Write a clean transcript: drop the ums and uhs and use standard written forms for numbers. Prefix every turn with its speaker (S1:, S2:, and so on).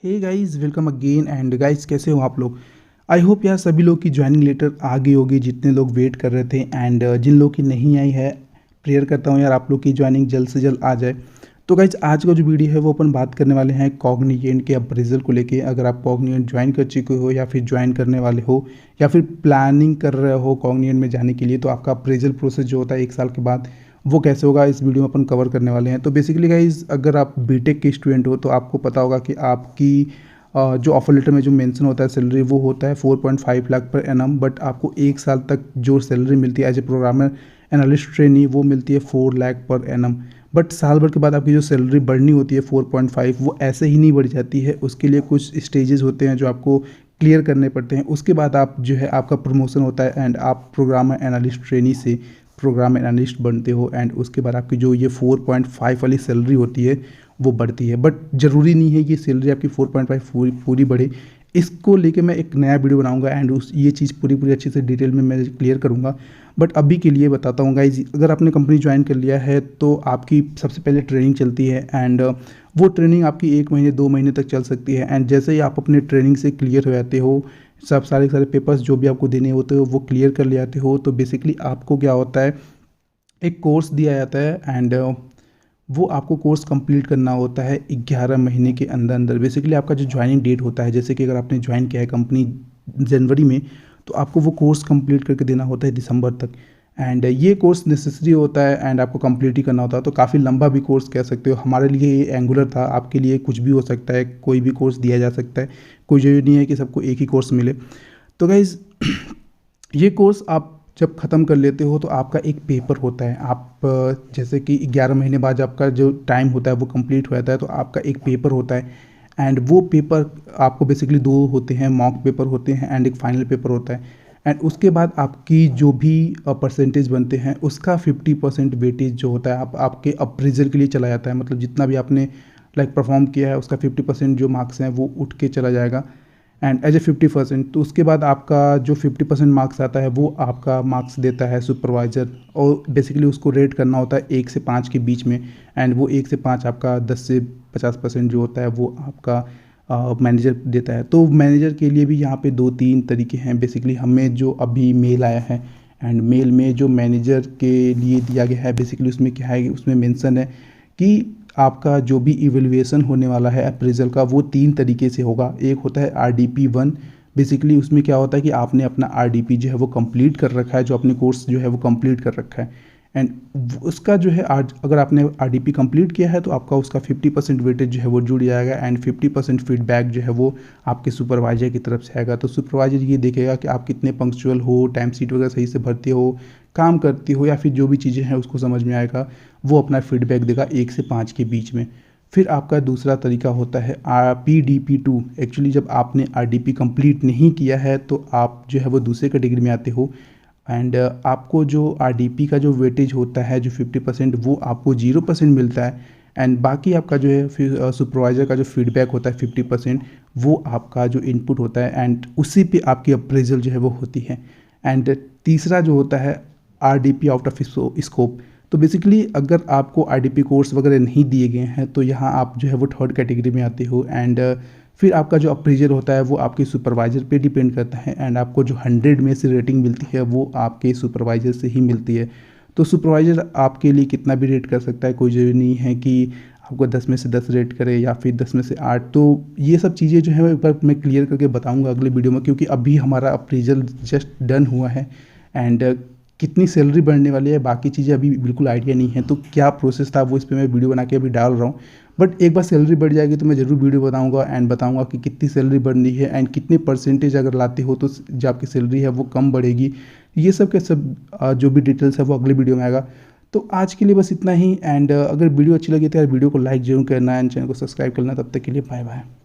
S1: Hey guys, welcome again. And guys, कैसे हो आप लोग? आई होप यार सभी लोग की ज्वाइनिंग लेटर आ गई होगी, जितने लोग वेट कर रहे थे। एंड जिन लोग की नहीं आई है, प्रेयर करता हूँ यार आप लोग की ज्वाइनिंग जल्द से जल्द आ जाए। तो गाइस, आज का जो वीडियो है वो अपन बात करने वाले हैं कॉग्निजेंट के अप्रेजल को लेके। अगर आप कॉग्निजेंट ज्वाइन कर चुके हो या फिर ज्वाइन करने वाले हो या फिर प्लानिंग कर रहे हो कॉग्निजेंट में जाने के लिए, तो आपका अप्रेजल प्रोसेस जो होता है 1 साल के बाद वो कैसे होगा, इस वीडियो में अपन कवर करने वाले हैं। तो बेसिकली गाइज, अगर आप बीटेक के स्टूडेंट हो तो आपको पता होगा कि आपकी जो ऑफर लेटर में जो मेंशन होता है सैलरी, वो होता है 4.5 लाख पर एनम। बट आपको 1 साल तक जो सैलरी मिलती है as a programmer analyst trainee, वो मिलती है 4 लाख पर एनम। बट साल भर के बाद आपकी जो सैलरी बढ़नी होती है 4.5, वो ऐसे ही नहीं बढ़ जाती है। उसके लिए कुछ स्टेजेस होते हैं जो आपको क्लियर करने पड़ते हैं। उसके बाद आप जो है आपका प्रमोशन होता है एंड आप प्रोग्रामर एनालिस्ट ट्रेनी से प्रोग्राम एनालिस्ट बनते हो। एंड उसके बाद आपकी जो ये 4.5 वाली सैलरी होती है वो बढ़ती है। बट ज़रूरी नहीं है कि सैलरी आपकी 4.5 पूरी बढ़े। इसको लेके मैं एक नया वीडियो बनाऊंगा एंड उस ये चीज़ पूरी अच्छे से डिटेल में मैं क्लियर करूंगा। बट अभी के लिए बताता हूँ गाइज, अगर आपने कंपनी ज्वाइन कर लिया है तो आपकी सबसे पहले ट्रेनिंग चलती है। एंड वो ट्रेनिंग आपकी 1 महीने 2 महीने तक चल सकती है। एंड जैसे ही आप अपने ट्रेनिंग से क्लियर हो जाते हो, सब सारे पेपर्स जो भी आपको देने होते हो वो क्लियर कर ले आते हो, तो बेसिकली आपको क्या होता है, एक कोर्स दिया जाता है। एंड वो आपको कोर्स कंप्लीट करना होता है 11 महीने के अंदर अंदर। बेसिकली आपका जो ज्वाइनिंग डेट होता है, जैसे कि अगर आपने ज्वाइन किया है कंपनी जनवरी में, तो आपको वो कोर्स कंप्लीट करके देना होता है दिसंबर तक। एंड ये कोर्स नेसेसरी होता है एंड आपको कंप्लीट ही करना होता है। तो काफ़ी लंबा भी कोर्स कह सकते हो। हमारे लिए ये एंगुलर था, आपके लिए कुछ भी हो सकता है, कोई भी कोर्स दिया जा सकता है। कोई जरूरी नहीं है कि सबको एक ही कोर्स मिले। तो गाइज़, ये कोर्स आप जब ख़त्म कर लेते हो तो आपका एक पेपर होता है। आप जैसे कि 11 महीने बाद आपका जो टाइम होता है वो कंप्लीट हो जाता है, तो आपका एक पेपर होता है। एंड वो पेपर आपको बेसिकली 2 होते हैं, मॉक पेपर होते हैं एंड एक फाइनल पेपर होता है। एंड उसके बाद आपकी जो भी परसेंटेज बनते हैं उसका 50% वेटेज जो होता है आपके अप्रेजल के लिए चला जाता है। मतलब जितना भी आपने परफॉर्म किया है उसका 50% जो मार्क्स हैं वो उठ के चला जाएगा एंड एज ए 50%। तो उसके बाद आपका जो 50% मार्क्स आता है वो आपका मार्क्स देता है सुपरवाइज़र, और बेसिकली उसको रेट करना होता है 1 से 5 के बीच में। एंड वो 1 से 5 आपका 10 से 50% जो होता है वो आपका मैनेजर देता है। तो मैनेजर के लिए भी यहाँ पे 2-3 तरीके हैं। बेसिकली हमें जो अभी मेल आया है, एंड मेल में जो मैनेजर के लिए दिया गया है, बेसिकली उसमें क्या है, उसमें मेंशन है कि आपका जो भी इवेल्युएशन होने वाला है अप्रेजल का, वो 3 तरीके से होगा। एक होता है RDP1। बेसिकली उसमें क्या होता है कि आपने अपना RDP जो है वो कंप्लीट कर रखा है, जो अपने कोर्स जो है वो कंप्लीट कर रखा है। एंड उसका जो है आज अगर आपने RDP कंप्लीट किया है तो आपका उसका 50% वेटेज जो है वो जुड़ जाएगा एंड 50% फीडबैक जो है वो आपके सुपरवाइजर की तरफ से आएगा। तो सुपरवाइजर ये देखेगा कि आप कितने पंक्चुअल हो, टाइम शीट वगैरह सही से भरते हो, काम करती हो, या फिर जो भी चीज़ें हैं उसको समझ में आएगा। वो अपना फीडबैक देगा 1 से 5 के बीच में। फिर आपका दूसरा तरीका होता है PDP2। एक्चुअली जब आपने RDP कंप्लीट नहीं किया है तो आप जो है वो दूसरे कैटेगरी में आते हो। एंड आपको जो RDP का जो वेटेज होता है जो 50%, वो आपको 0% मिलता है। एंड बाकी आपका जो है फिर सुपरवाइज़र का जो फीडबैक होता है 50%, वो आपका जो इनपुट होता है एंड उसी पे आपकी अप्रेजल जो है वो होती है। एंड तीसरा जो होता है RDP आउट ऑफ स्कोप। तो बेसिकली अगर आपको RDP कोर्स वगैरह नहीं दिए गए हैं तो यहाँ आप जो है वो 3rd कैटेगरी में आते हो। एंड फिर आपका जो अप्रेजल होता है वो आपके सुपरवाइज़र पे डिपेंड करता है। एंड आपको जो 100 में से रेटिंग मिलती है वो आपके सुपरवाइज़र से ही मिलती है। तो सुपरवाइज़र आपके लिए कितना भी रेट कर सकता है, कोई ज़रूरी नहीं है कि आपको 10 में से 10 रेट करे या फिर 10 में से 8। तो ये सब चीज़ें जो है एक बार मैं क्लियर करके बताऊँगा अगले वीडियो में, क्योंकि अभी हमारा अप्रेजल जस्ट डन हुआ है। एंड कितनी सैलरी बढ़ने वाली है, बाकी चीज़ें अभी बिल्कुल आइडिया नहीं है। तो क्या प्रोसेस था वो इस पर मैं वीडियो बना के अभी डाल रहा हूँ। बट एक बार सैलरी बढ़ जाएगी तो मैं ज़रूर वीडियो बताऊंगा एंड बताऊंगा कि कितनी सैलरी बढ़ रही है एंड कितने परसेंटेज अगर लाते हो तो जो आपकी सैलरी है वो कम बढ़ेगी। ये सब के सब जो भी डिटेल्स है वो अगले वीडियो में आएगा। तो आज के लिए बस इतना ही। एंड अगर वीडियो अच्छी लगी तो यार वीडियो को लाइक जरूर करना एंड चैनल को सब्सक्राइब करना। तब तक के लिए बाय बाय।